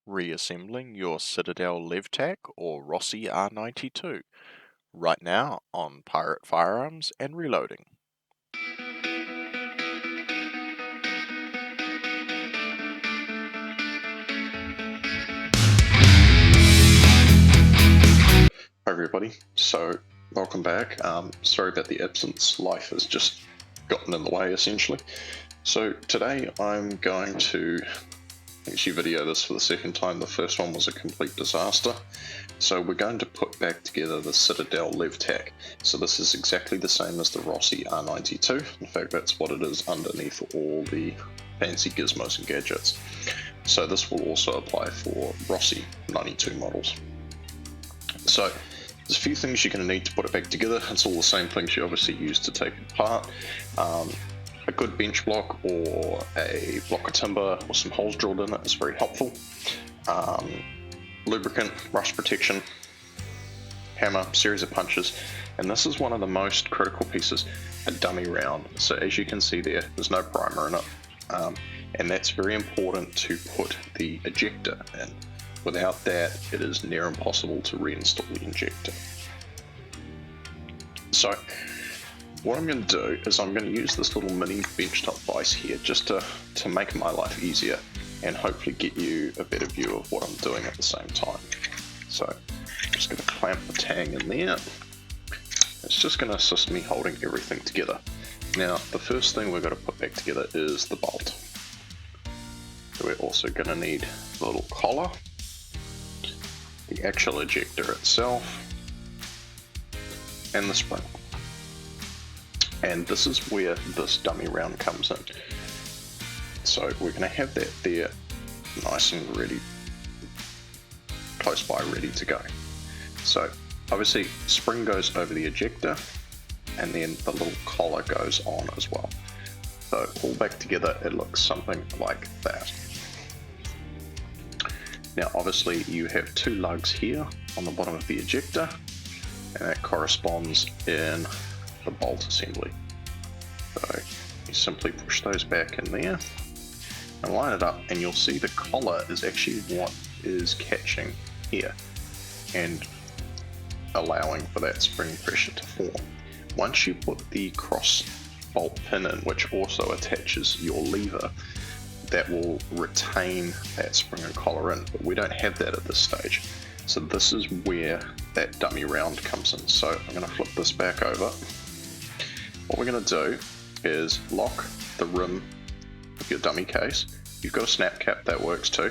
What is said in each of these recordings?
Reassembling your Citadel LevTac or Rossi R92, right now on Pirate Firearms and Reloading. Hi everybody, so welcome back. Sorry about the absence, life has just gotten in the way essentially. So today I'm going to actually video this for the second time. The first one was a complete disaster. So we're going to put back together the Citadel LevTac. So this is exactly the same as the Rossi R92. In fact, that's what it is underneath all the fancy gizmos and gadgets. So this will also apply for Rossi 92 models. So there's a few things you're going to need to put it back together. It's all the same things you obviously use to take it apart. A good bench block or a block of timber with some holes drilled in it is very helpful. Lubricant, rust protection, hammer, series of punches, and this is one of the most critical pieces, a dummy round. So as you can see there's no primer in it, and that's very important to put the ejector in. Without that, it is near impossible to reinstall the injector. So what I'm going to do is I'm going to use this little mini benchtop vise here just to make my life easier and hopefully get you a better view of what I'm doing at the same time. So I'm just going to clamp the tang in there. It's just going to assist me holding everything together. Now the first thing we're going to put back together is the bolt. So we're also going to need the little collar, the actual ejector itself, and the spring. And this is where this dummy round comes in. So we're going to have that there nice and ready, close by, ready to go. So obviously spring goes over the ejector and then the little collar goes on as well. So all back together it looks something like that. Now obviously you have two lugs here on the bottom of the ejector, and that corresponds in the bolt assembly. So you simply push those back in there and line it up, and you'll see the collar is actually what is catching here and allowing for that spring pressure to form. Once you put the cross bolt pin in, which also attaches your lever, that will retain that spring and collar in, but we don't have that at this stage. So this is where that dummy round comes in. So I'm going to flip this back over. What we're going to do is lock the rim of your dummy case. You've got a snap cap, that works too,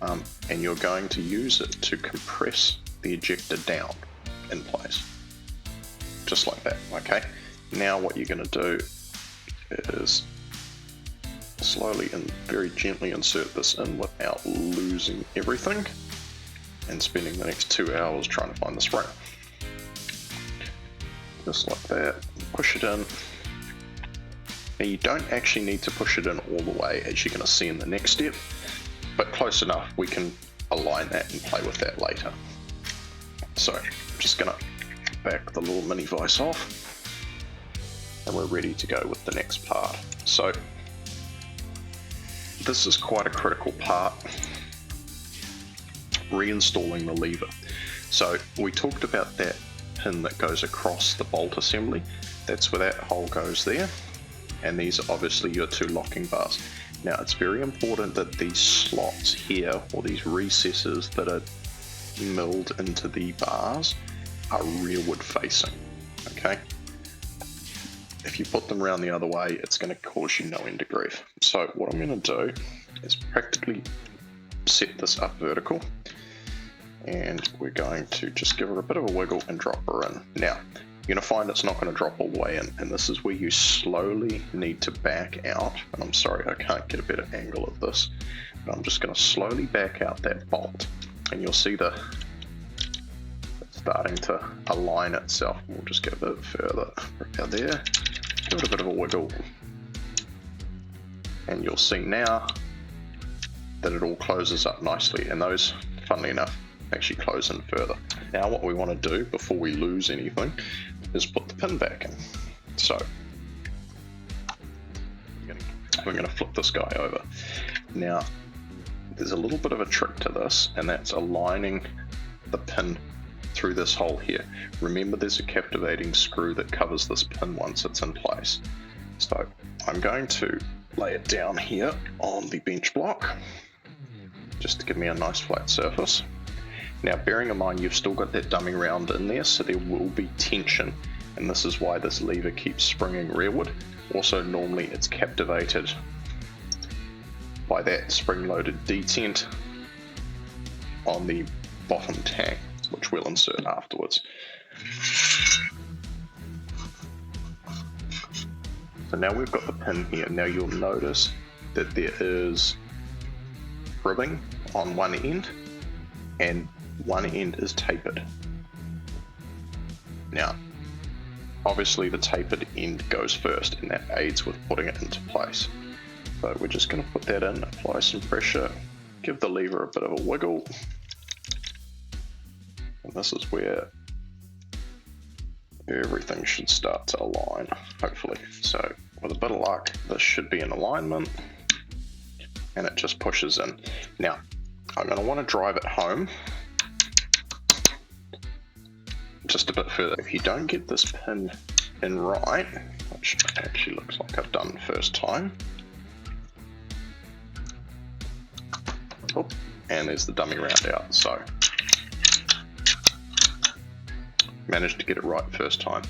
and you're going to use it to compress the ejector down in place, just like that. Okay, now what you're going to do is slowly and very gently insert this in without losing everything and spending the next 2 hours trying to find the spring. Just like that, push it in. Now you don't actually need to push it in all the way, as you're going to see in the next step, but close enough we can align that and play with that later. So I'm just going to back the little mini vise off and we're ready to go with the next part. So this is quite a critical part, reinstalling the lever. So we talked about that pin that goes across the bolt assembly. That's where that hole goes there, and these are obviously your two locking bars. Now it's very important that these slots here, or these recesses that are milled into the bars, are rearward facing. Okay, if you put them around the other way, it's going to cause you no end of grief. So what I'm going to do is practically set this up vertical, and we're going to just give her a bit of a wiggle and drop her in. Now you're going to find it's not going to drop all the way in, and this is where you slowly need to back out. And I'm sorry I can't get a better angle of this, but I'm just going to slowly back out that bolt, and you'll see it's starting to align itself. We'll just get a bit further out there, give it a bit of a wiggle, and you'll see now that it all closes up nicely, and those, funnily enough, actually close in further. Now what we want to do before we lose anything is put the pin back in. So we're going to flip this guy over. Now there's a little bit of a trick to this, and that's aligning the pin through this hole here. Remember, there's a captivating screw that covers this pin once it's in place. So I'm going to lay it down here on the bench block, just to give me a nice flat surface. Now, bearing in mind you've still got that dummy round in there, so there will be tension, and this is why this lever keeps springing rearward. Also, normally it's captivated by that spring-loaded detent on the bottom tang, which we'll insert afterwards. So now we've got the pin here. Now you'll notice that there is ribbing on one end, and one end is tapered. Now, obviously the tapered end goes first, and that aids with putting it into place. So we're just going to put that in, apply some pressure, give the lever a bit of a wiggle, and this is where everything should start to align, hopefully. So with a bit of luck, this should be in alignment, and it just pushes in. Now, I'm going to want to drive it home just a bit further. If you don't get this pin in right, which actually looks like I've done the first time, oh, and there's the dummy round out, so managed to get it right first time.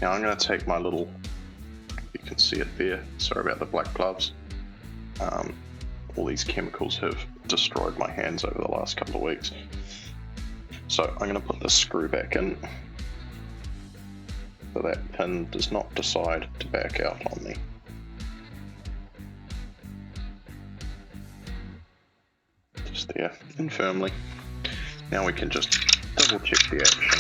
Now I'm going to take my little, you can see it there, sorry about the black gloves. All these chemicals have destroyed my hands over the last couple of weeks. So I'm going to put this screw back in so that pin does not decide to back out on me. Just there, in firmly. Now we can just double check the action.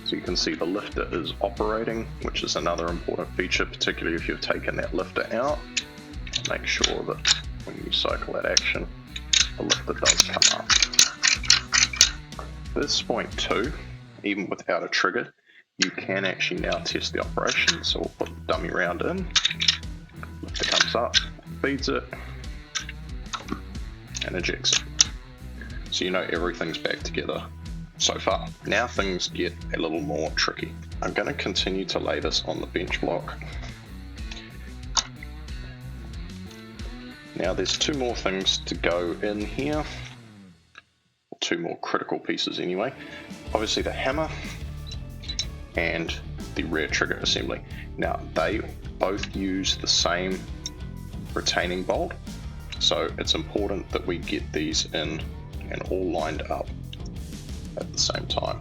So you can see the lifter is operating, which is another important feature, particularly if you've taken that lifter out. Make sure that when you cycle that action, the lifter does come up. This point too, even without a trigger, you can actually now test the operation. So we'll put the dummy round in, lifter comes up, feeds it, and ejects it. So you know everything's back together so far. Now things get a little more tricky. I'm going to continue to lay this on the bench block. Now there's two more things to go in here, two more critical pieces anyway. Obviously the hammer and the rear trigger assembly. Now they both use the same retaining bolt, so it's important that we get these in and all lined up at the same time.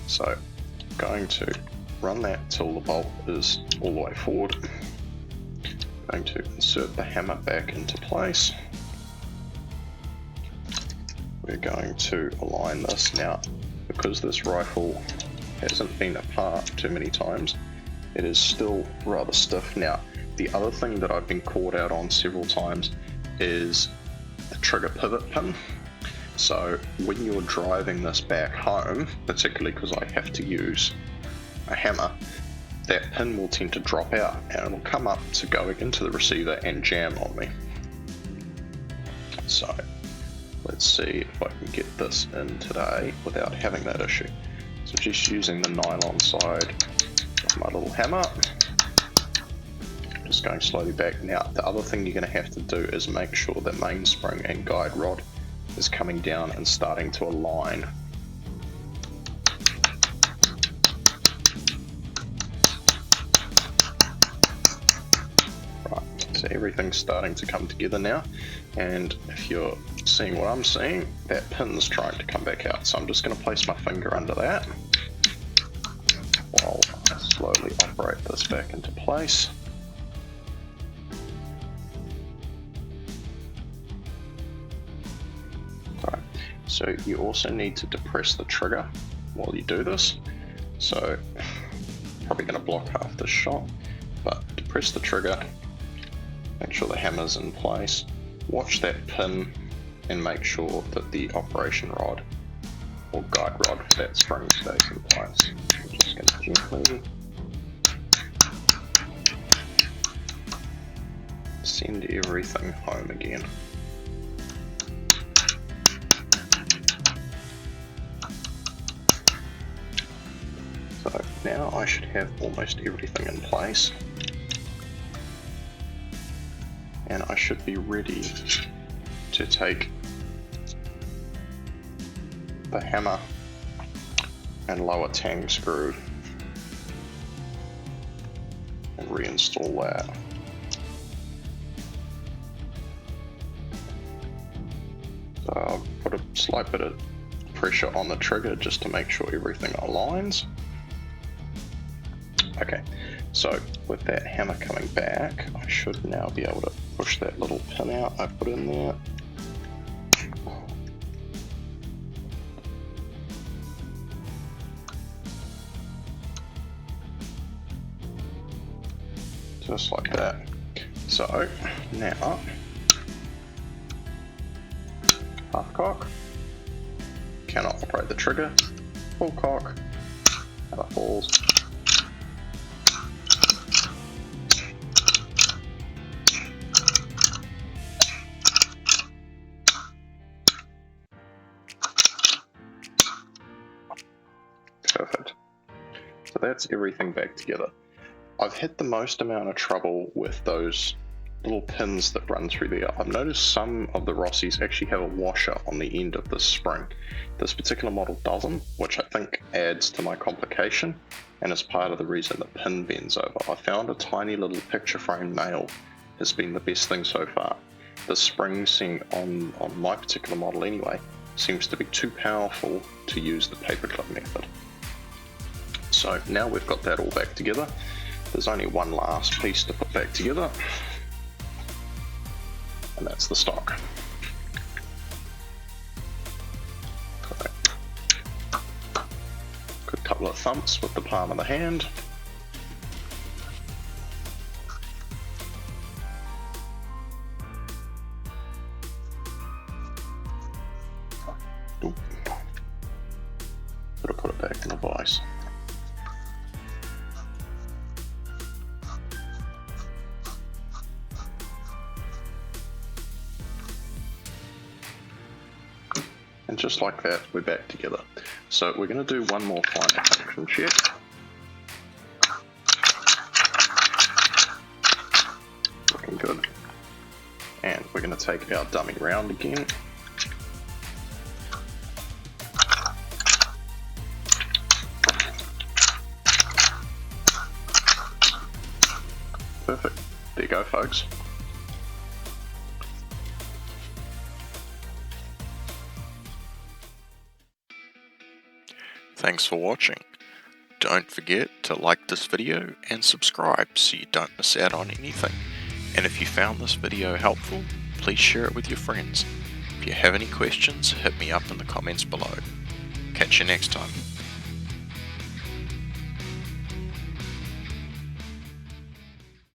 So I'm going to run that till the bolt is all the way forward. I'm going to insert the hammer back into place. We're going to align this now. Because this rifle hasn't been apart too many times, it is still rather stiff. Now, the other thing that I've been caught out on several times is the trigger pivot pin. So when you're driving this back home, particularly because I have to use a hammer, that pin will tend to drop out and it'll come up to go into the receiver and jam on me. So let's see if I can get this in today without having that issue. So just using the nylon side of my little hammer, just going slowly back. Now the other thing you're going to have to do is make sure the mainspring and guide rod is coming down and starting to align. So everything's starting to come together now, and if you're seeing what I'm seeing, that pin's trying to come back out. So I'm just going to place my finger under that while I slowly operate this back into place. Right. So you also need to depress the trigger while you do this. So probably going to block half this shot, but depress the trigger. Make sure the hammer's in place, watch that pin, and make sure that the operation rod or guide rod for that spring stays in place. I'm just going to gently send everything home again. So now I should have almost everything in place, and I should be ready to take the hammer and lower tang screw and reinstall that. So I'll put a slight bit of pressure on the trigger just to make sure everything aligns. Okay, so with that hammer coming back, I should now be able to push that little pin out I put in there. Just like that. So now, half cock, cannot operate the trigger, full cock, hammer falls. Perfect. So that's everything back together. I've had the most amount of trouble with those little pins that run through there. I've noticed some of the Rossis actually have a washer on the end of this spring. This particular model doesn't, which I think adds to my complication and is part of the reason the pin bends over. I found a tiny little picture frame nail has been the best thing so far. The spring on my particular model anyway seems to be too powerful to use the paperclip method. So now we've got that all back together. There's only one last piece to put back together, and that's the stock. Good couple of thumps with the palm of the hand. Gotta put it back in the vise. And just like that, we're back together. So we're going to do one more final function check. Looking good. And we're going to take our dummy round again. Perfect. There you go, folks. Thanks for watching. Don't forget to like this video and subscribe so you don't miss out on anything. And if you found this video helpful, please share it with your friends. If you have any questions, hit me up in the comments below. Catch you next time.